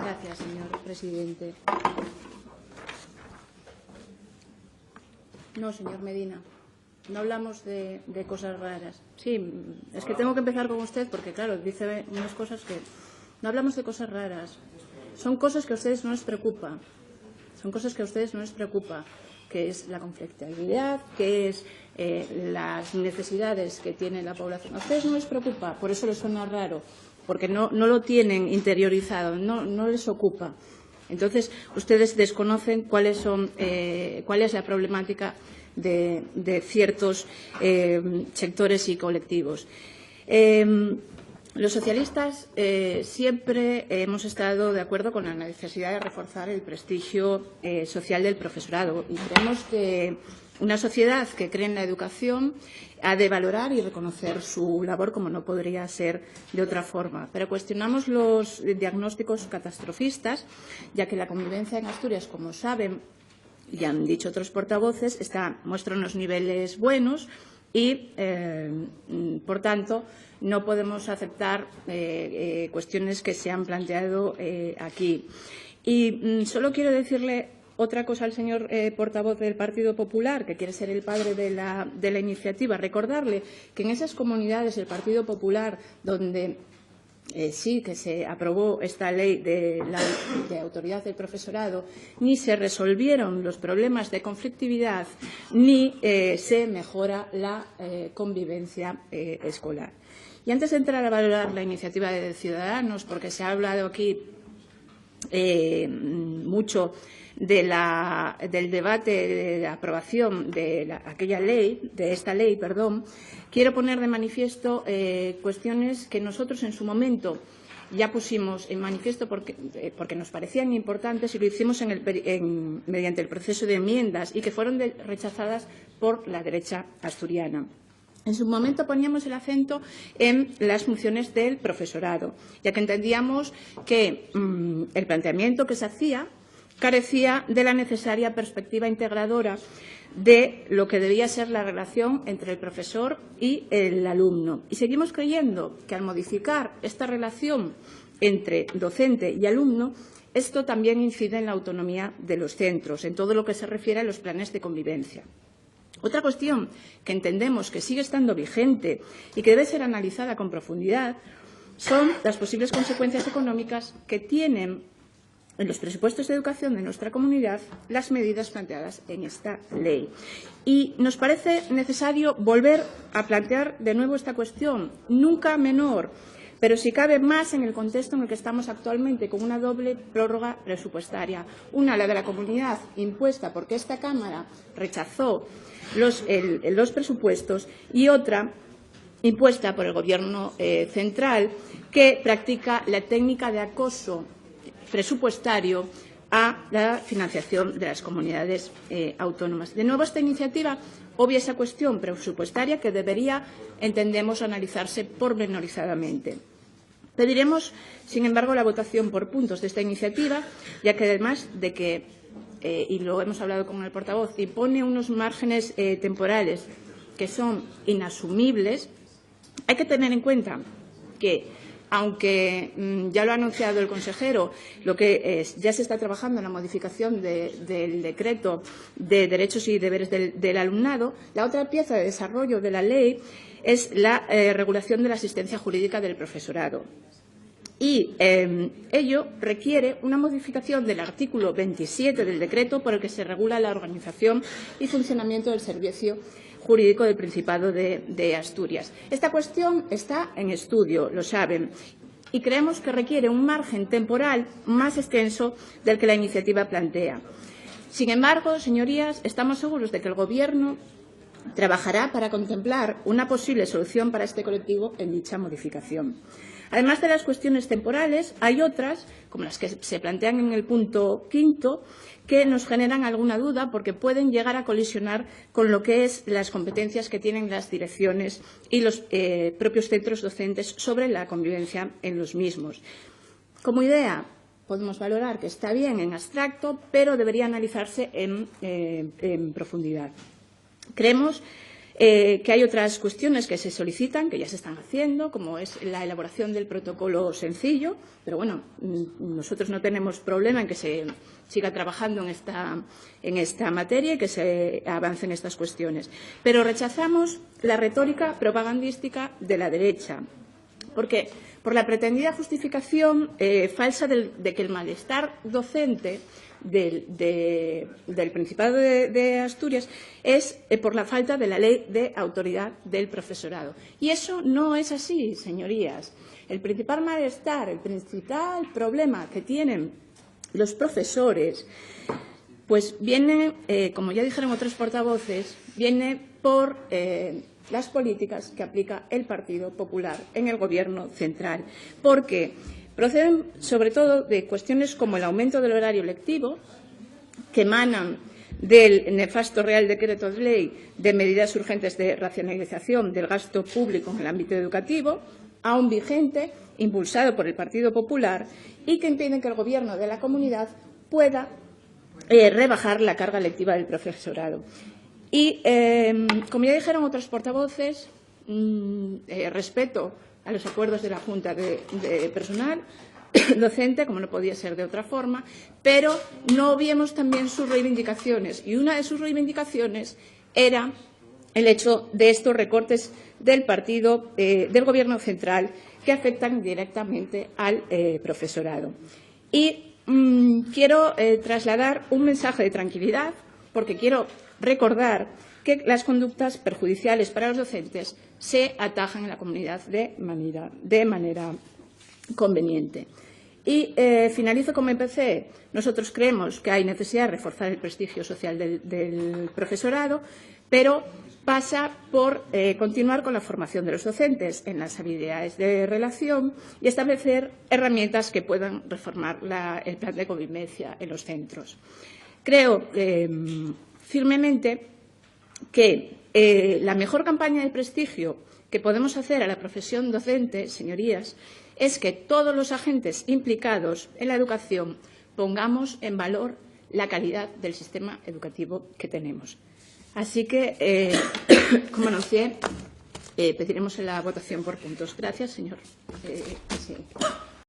Gracias, señor presidente. No, señor Medina, no hablamos de cosas raras. Sí, es que tengo que empezar con usted porque, claro, dice unas cosas que... No hablamos de cosas raras. Son cosas que a ustedes no les preocupa. Son cosas que a ustedes no les preocupa, que es la conflictividad, que es las necesidades que tiene la población. A ustedes no les preocupa, por eso les suena raro, porque no lo tienen interiorizado, no les ocupa. Entonces, ustedes desconocen cuál es la problemática de ciertos sectores y colectivos. Los socialistas siempre hemos estado de acuerdo con la necesidad de reforzar el prestigio social del profesorado y creemos que una sociedad que cree en la educación ha de valorar y reconocer su labor como no podría ser de otra forma. Pero cuestionamos los diagnósticos catastrofistas, ya que la convivencia en Asturias, como saben, y han dicho otros portavoces, muestra unos niveles buenos y, por tanto, no podemos aceptar cuestiones que se han planteado aquí. Y solo quiero decirle otra cosa al señor portavoz del Partido Popular, que quiere ser el padre de la iniciativa. Recordarle que en esas comunidades del Partido Popular donde sí que se aprobó esta ley de autoridad del profesorado, ni se resolvieron los problemas de conflictividad, ni se mejora la convivencia escolar. Y antes de entrar a valorar la iniciativa de Ciudadanos, porque se ha hablado aquí mucho del debate de la aprobación de esta ley, quiero poner de manifiesto cuestiones que nosotros en su momento ya pusimos en manifiesto porque nos parecían importantes y lo hicimos mediante el proceso de enmiendas y que fueron rechazadas por la derecha asturiana. En su momento poníamos el acento en las funciones del profesorado, ya que entendíamos que el planteamiento que se hacía carecía de la necesaria perspectiva integradora de lo que debía ser la relación entre el profesor y el alumno. Y seguimos creyendo que al modificar esta relación entre docente y alumno, esto también incide en la autonomía de los centros, en todo lo que se refiere a los planes de convivencia. Otra cuestión que entendemos que sigue estando vigente y que debe ser analizada con profundidad son las posibles consecuencias económicas que tienen en los presupuestos de educación de nuestra comunidad las medidas planteadas en esta ley. Y nos parece necesario volver a plantear de nuevo esta cuestión, nunca menor, pero si cabe más en el contexto en el que estamos actualmente, con una doble prórroga presupuestaria. Una, la de la comunidad, impuesta porque esta Cámara rechazó los presupuestos, y otra, impuesta por el Gobierno central, que practica la técnica de acoso presupuestario a la financiación de las comunidades autónomas. De nuevo, esta iniciativa obvia esa cuestión presupuestaria que debería, entendemos, analizarse pormenorizadamente. Pediremos, sin embargo, la votación por puntos de esta iniciativa, ya que además de que, y lo hemos hablado con el portavoz, impone unos márgenes temporales que son inasumibles, hay que tener en cuenta que, aunque ya lo ha anunciado el consejero, ya se está trabajando en la modificación del decreto de derechos y deberes del alumnado, la otra pieza de desarrollo de la ley es la regulación de la asistencia jurídica del profesorado. Y ello requiere una modificación del artículo 27 del decreto por el que se regula la organización y funcionamiento del servicio jurídico del Principado de Asturias. Esta cuestión está en estudio, lo saben, y creemos que requiere un margen temporal más extenso del que la iniciativa plantea. Sin embargo, señorías, estamos seguros de que el Gobierno trabajará para contemplar una posible solución para este colectivo en dicha modificación. Además de las cuestiones temporales, hay otras, como las que se plantean en el punto 5, que nos generan alguna duda porque pueden llegar a colisionar con lo que es las competencias que tienen las direcciones y los propios centros docentes sobre la convivencia en los mismos. Como idea, podemos valorar que está bien en abstracto, pero debería analizarse en profundidad. Creemos que hay otras cuestiones que se solicitan, que ya se están haciendo, como es la elaboración del protocolo sencillo, pero bueno, nosotros no tenemos problema en que se siga trabajando en esta materia y que se avance en estas cuestiones. Pero rechazamos la retórica propagandística de la derecha, porque por la pretendida justificación falsa de que el malestar docente del Principado de Asturias es por la falta de la ley de autoridad del profesorado. Y eso no es así, señorías. El principal malestar, el principal problema que tienen los profesores, pues viene, como ya dijeron otros portavoces, viene por las políticas que aplica el Partido Popular en el Gobierno central, porque proceden sobre todo de cuestiones como el aumento del horario lectivo, que emanan del nefasto Real Decreto de Ley de medidas urgentes de racionalización del gasto público en el ámbito educativo, aún vigente, impulsado por el Partido Popular, y que impiden que el Gobierno de la comunidad pueda rebajar la carga lectiva del profesorado. Y, como ya dijeron otros portavoces, respeto a los acuerdos de la Junta de Personal Docente, como no podía ser de otra forma, pero no obviemos también sus reivindicaciones. Y una de sus reivindicaciones era el hecho de estos recortes del Gobierno central que afectan directamente al profesorado. Y quiero trasladar un mensaje de tranquilidad, porque quiero recordar que las conductas perjudiciales para los docentes se atajan en la comunidad de manera conveniente. Y finalizo como empecé. Nosotros creemos que hay necesidad de reforzar el prestigio social del profesorado, pero pasa por continuar con la formación de los docentes en las habilidades de relación y establecer herramientas que puedan reformar el plan de convivencia en los centros. Creo firmemente que la mejor campaña de prestigio que podemos hacer a la profesión docente, señorías, es que todos los agentes implicados en la educación pongamos en valor la calidad del sistema educativo que tenemos. Así que, como anuncié, pediremos la votación por puntos. Gracias, señor presidente.